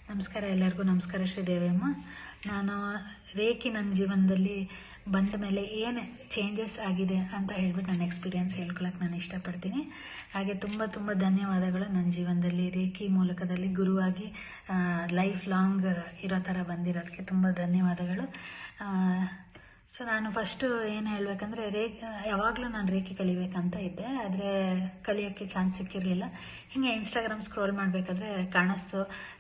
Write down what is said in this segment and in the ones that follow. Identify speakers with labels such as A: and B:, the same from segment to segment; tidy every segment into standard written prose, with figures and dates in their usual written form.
A: ನಮಸ್ಕಾರ ಎಲ್ಲರಿಗೂ. ನಮಸ್ಕಾರ ಶ್ರೀದೇವಿಯಮ್ಮ. ನಾನು ರೇಖಿ ನನ್ನ ಜೀವನದಲ್ಲಿ ಬಂದ ಮೇಲೆ ಏನು ಚೇಂಜಸ್ ಆಗಿದೆ ಅಂತ ಹೇಳ್ಬಿಟ್ಟು ನನ್ನ ಎಕ್ಸ್ಪೀರಿಯೆನ್ಸ್ ಹೇಳ್ಕೊಳಕ್ಕೆ ನಾನು ಇಷ್ಟಪಡ್ತೀನಿ. ಹಾಗೆ ತುಂಬ ತುಂಬ ಧನ್ಯವಾದಗಳು. ನನ್ನ ಜೀವನದಲ್ಲಿ ರೇಖಿ ಮೂಲಕದಲ್ಲಿ ಗುರುವಾಗಿ ಲೈಫ್ ಲಾಂಗ್ ಇರೋ ಥರ ಬಂದಿರೋದಕ್ಕೆ ತುಂಬ ಧನ್ಯವಾದಗಳು. ಸೊ ನಾನು ಫಸ್ಟು ಏನು ಹೇಳಬೇಕಂದ್ರೆ ಯಾವಾಗಲೂ ನಾನು ರೇಖಿ ಕಲಿಬೇಕಂತ ಇದ್ದೆ, ಆದರೆ ಕಲಿಯೋಕ್ಕೆ ಚಾನ್ಸ್ ಸಿಕ್ಕಿರಲಿಲ್ಲ. ಹೀಗೆ ಇನ್ಸ್ಟಾಗ್ರಾಮ್ ಸ್ಕ್ರೋಲ್ ಮಾಡಬೇಕಾದ್ರೆ ಕಾಣಿಸ್ತು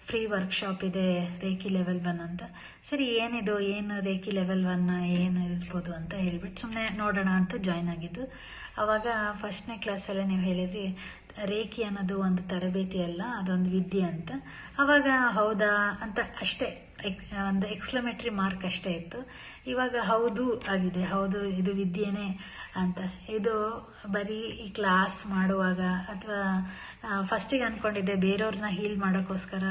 A: ಫ್ರೀ ವರ್ಕ್ಶಾಪ್ ಇದೆ ರೇಖಿ ಲೆವೆಲ್ 1 ಅಂತ. ಸರಿ ಏನು ರೇಖಿ ಲೆವೆಲ್ 1 ಏನು ಇರ್ಬೋದು ಅಂತ ಹೇಳ್ಬಿಟ್ಟು ಸುಮ್ಮನೆ ನೋಡೋಣ ಅಂತ ಜಾಯ್ನ್ ಆಗಿದ್ದು. ಆವಾಗ ಫಸ್ಟ್ನೇ ಕ್ಲಾಸಲ್ಲೇ ನೀವು ಹೇಳಿದ್ರಿ ರೇಖಿ ಅನ್ನೋದು ಒಂದು ತರಬೇತಿ ಅಲ್ಲ, ಅದೊಂದು ವಿದ್ಯೆ ಅಂತ. ಆವಾಗ ಹೌದಾ ಅಂತ ಅಷ್ಟೇ, ಒಂದು ಎಕ್ಸ್ಕ್ಲಮೇಟ್ರಿ ಮಾರ್ಕ್ ಅಷ್ಟೇ ಇತ್ತು. ಇವಾಗ ಹೌದು ಆಗಿದೆ, ಹೌದು ಇದು ವಿದ್ಯೆನೇ ಅಂತ. ಇದು ಬರೀ ಈ ಕ್ಲಾಸ್ ಮಾಡುವಾಗ ಅಥವಾ ಫಸ್ಟಿಗೆ ಅಂದ್ಕೊಂಡಿದ್ದೆ ಬೇರೆಯವ್ರನ್ನ ಹೀಲ್ ಮಾಡೋಕ್ಕೋಸ್ಕರ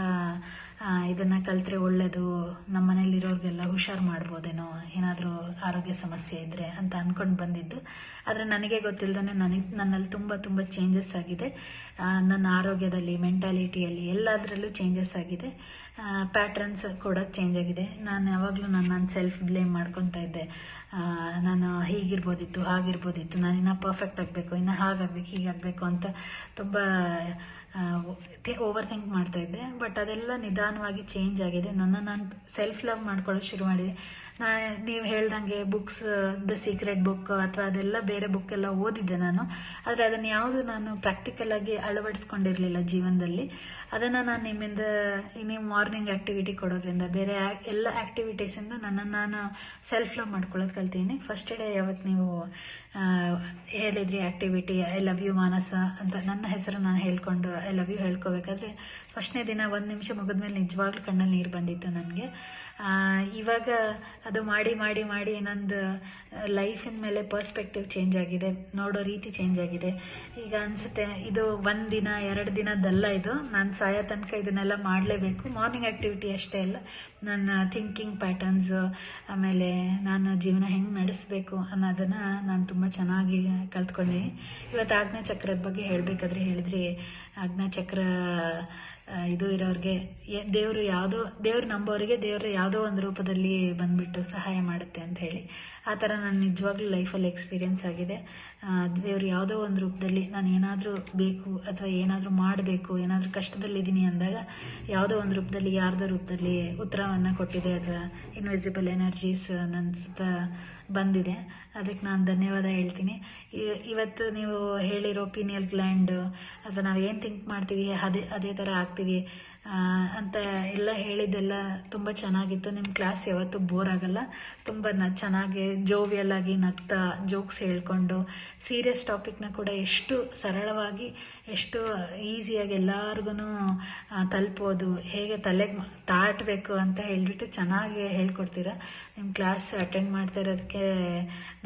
A: ಇದನ್ನು ಕಲ್ತ್ರೆ ಒಳ್ಳೆಯದು, ನಮ್ಮ ಮನೇಲಿರೋರಿಗೆಲ್ಲ ಹುಷಾರು ಮಾಡ್ಬೋದೇನೋ ಏನಾದರೂ ಆರೋಗ್ಯ ಸಮಸ್ಯೆ ಇದ್ದರೆ ಅಂತ ಅಂದ್ಕೊಂಡು ಬಂದಿದ್ದು. ಆದರೆ ನನಗೆ ಗೊತ್ತಿಲ್ಲದೇ ನನ್ನಲ್ಲಿ ತುಂಬ ತುಂಬ ಚೇಂಜಸ್ ಆಗಿದೆ. ನನ್ನ ಆರೋಗ್ಯದಲ್ಲಿ, ಮೆಂಟಾಲಿಟಿಯಲ್ಲಿ ಎಲ್ಲದರಲ್ಲೂ ಚೇಂಜಸ್ ಆಗಿದೆ. ಪ್ಯಾಟ್ರನ್ಸ್ ಕೂಡ ಚೇಂಜ್ ಆಗಿದೆ. ನಾನು ಯಾವಾಗಲೂ ನಾನು ಸೆಲ್ಫ್ ಬ್ಲೇಮ್ ಮಾಡ್ಕೊತಾ ಇದ್ದೆ. ನಾನು ಹೀಗಿರ್ಬೋದಿತ್ತು, ಹಾಗಿರ್ಬೋದಿತ್ತು, ನಾನು ಇನ್ನೂ ಪರ್ಫೆಕ್ಟ್ ಆಗಬೇಕು, ಇನ್ನೂ ಹಾಗಾಗಬೇಕು, ಹೀಗಾಗಬೇಕು ಅಂತ ತುಂಬ ಓವರ್ ಥಿಂಕ್ ಮಾಡ್ತಾ ಇದ್ದೆ. ಬಟ್ ಅದೆಲ್ಲ ನಿಧಾನವಾಗಿ ಚೇಂಜ್ ಆಗಿದೆ. ನಾನು ಸೆಲ್ಫ್ ಲವ್ ಮಾಡ್ಕೊಳ್ಳೋಕೆ ಶುರು ಮಾಡಿದೆ. ನೀವು ಹೇಳ್ದಂಗೆ ಬುಕ್ಸ್, ದ ಸೀಕ್ರೆಟ್ ಬುಕ್ ಅಥವಾ ಅದೆಲ್ಲ ಬೇರೆ ಬುಕ್ ಎಲ್ಲ ಓದಿದ್ದೆ ನಾನು, ಆದರೆ ಅದನ್ನು ಯಾವುದು ನಾನು ಪ್ರಾಕ್ಟಿಕಲಾಗಿ ಅಳವಡಿಸ್ಕೊಂಡಿರಲಿಲ್ಲ ಜೀವನದಲ್ಲಿ. ಅದನ್ನು ನಾನು ನಿಮ್ಮಿಂದ ನೀವು ಮಾರ್ನಿಂಗ್ ಆ್ಯಕ್ಟಿವಿಟಿ ಕೊಡೋದ್ರಿಂದ, ಬೇರೆ ಎಲ್ಲ ಆ್ಯಕ್ಟಿವಿಟೀಸಿಂದ ನನ್ನನ್ನು ನಾನು ಸೆಲ್ಫ್ ಲವ್ ಮಾಡ್ಕೊಳ್ಳೋದು ಕಲ್ತೀನಿ. ಫಸ್ಟ್ ಡೇ ಯಾವತ್ತು ನೀವು ಹೇಳಿದ್ರಿ ಆ್ಯಕ್ಟಿವಿಟಿ ಐ ಲವ್ ಯು ಮಾನಸ ಅಂತ ನನ್ನ ಹೆಸರು ನಾನು ಹೇಳ್ಕೊಂಡು ಐ ಲವ್ ಯು ಹೇಳ್ಕೋಬೇಕಾದ್ರೆ ಫಸ್ಟ್ನೇ ದಿನ 1 ನಿಮಿಷ ಮುಗಿದ್ಮೇಲೆ ನಿಜವಾಗ್ಲೂ ಕಣ್ಣಲ್ಲಿ ನೀರು ಬಂದಿತ್ತು ನನಗೆ. ಇವಾಗ ಅದು ಮಾಡಿ ಮಾಡಿ ಮಾಡಿ ನಂದು ಲೈಫಿನ ಮೇಲೆ ಪರ್ಸ್ಪೆಕ್ಟಿವ್ ಚೇಂಜ್ ಆಗಿದೆ, ನೋಡೋ ರೀತಿ ಚೇಂಜ್ ಆಗಿದೆ. ಈಗ ಅನಿಸುತ್ತೆ ಇದು 1 ದಿನ 2 ದಿನದ್ದಲ್ಲ, ಇದು ನಾನು ಸಾಯೋ ತನಕ ಇದನ್ನೆಲ್ಲ ಮಾಡಲೇಬೇಕು. ಮಾರ್ನಿಂಗ್ ಆ್ಯಕ್ಟಿವಿಟಿ ಅಷ್ಟೇ ಅಲ್ಲ, ನನ್ನ ಥಿಂಕಿಂಗ್ ಪ್ಯಾಟರ್ನ್ಸು, ಆಮೇಲೆ ನಾನು ಜೀವನ ಹೆಂಗೆ ನಡೆಸಬೇಕು ಅನ್ನೋದನ್ನು ನಾನು ತುಂಬ ಚೆನ್ನಾಗಿ ಕಲ್ತ್ಕೊಂಡಿದ್ದೀನಿ. ಇವತ್ತು ಆಜ್ಞಾಚಕ್ರದ ಬಗ್ಗೆ ಹೇಳಬೇಕಾದ್ರೆ ಹೇಳಿದ್ರಿ, ಆಜ್ಞಾಚಕ್ರ ಇದು ಇರೋರಿಗೆ ದೇವ್ರು ನಂಬೋರಿಗೆ ದೇವರು ಯಾವುದೋ ಒಂದು ರೂಪದಲ್ಲಿ ಬಂದ್ಬಿಟ್ಟು ಸಹಾಯ ಮಾಡುತ್ತೆ ಅಂತ ಹೇಳಿ, ಆ ಥರ ನಾನು ನಿಜವಾಗ್ಲೂ ಲೈಫಲ್ಲಿ ಎಕ್ಸ್ಪೀರಿಯೆನ್ಸ್ ಆಗಿದೆ. ದೇವ್ರು ಯಾವುದೋ ಒಂದು ರೂಪದಲ್ಲಿ ನಾನು ಏನಾದರೂ ಬೇಕು ಅಥವಾ ಏನಾದರೂ ಮಾಡಬೇಕು, ಏನಾದರೂ ಕಷ್ಟದಲ್ಲಿದ್ದೀನಿ ಅಂದಾಗ ಯಾವುದೋ ಒಂದು ರೂಪದಲ್ಲಿ, ಯಾರ್ದೋ ರೂಪದಲ್ಲಿ ಉತ್ತರವನ್ನು ಕೊಟ್ಟಿದೆ ಅಥವಾ ಇನ್ವಿಸಿಬಲ್ ಎನರ್ಜೀಸ್ ನನ್ನ ಸುತ್ತ ಬಂದಿದೆ. ಅದಕ್ಕೆ ನಾನು ಧನ್ಯವಾದ ಹೇಳ್ತೀನಿ. ಇವತ್ತು ನೀವು ಹೇಳಿರೋ ಪೀನಿಯಲ್ ಗ್ಲ್ಯಾಂಡ್ ಅಥವಾ ನಾವು ಏನು ಥಿಂಕ್ ಮಾಡ್ತೀವಿ ಅದೇ ಥರ ಆಗ್ತೀವಿ ಅಂತ ಎಲ್ಲ ಹೇಳಿದ್ದೆಲ್ಲ ತುಂಬ ಚೆನ್ನಾಗಿತ್ತು. ನಿಮ್ಮ ಕ್ಲಾಸ್ ಯಾವತ್ತೂ ಬೋರ್ ಆಗಲ್ಲ. ತುಂಬ ಚೆನ್ನಾಗಿ ಜೋವಿಯಲ್ ಆಗಿ ನಗ್ತಾ ಜೋಕ್ಸ್ ಹೇಳ್ಕೊಂಡು ಸೀರಿಯಸ್ ಟಾಪಿಕ್ನ ಕೂಡ ಎಷ್ಟು ಸರಳವಾಗಿ, ಎಷ್ಟು ಈಸಿಯಾಗಿ ಎಲ್ಲರಿಗೂ ತಲುಪೋದು, ಹೇಗೆ ತಲೆಗೆ ತಾಟಬೇಕು ಅಂತ ಹೇಳಿಬಿಟ್ಟು ಚೆನ್ನಾಗಿ ಹೇಳ್ಕೊಡ್ತೀರಾ. ನಿಮ್ಮ ಕ್ಲಾಸ್ ಅಟೆಂಡ್ ಮಾಡ್ತಾ ಇರೋದಕ್ಕೆ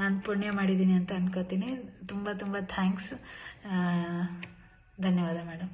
A: ನಾನು ಪುಣ್ಯ ಮಾಡಿದ್ದೀನಿ ಅಂತ ಅನ್ಕೋತೀನಿ. ತುಂಬ ತುಂಬ ಥ್ಯಾಂಕ್ಸ್. ಧನ್ಯವಾದ ಮೇಡಮ್.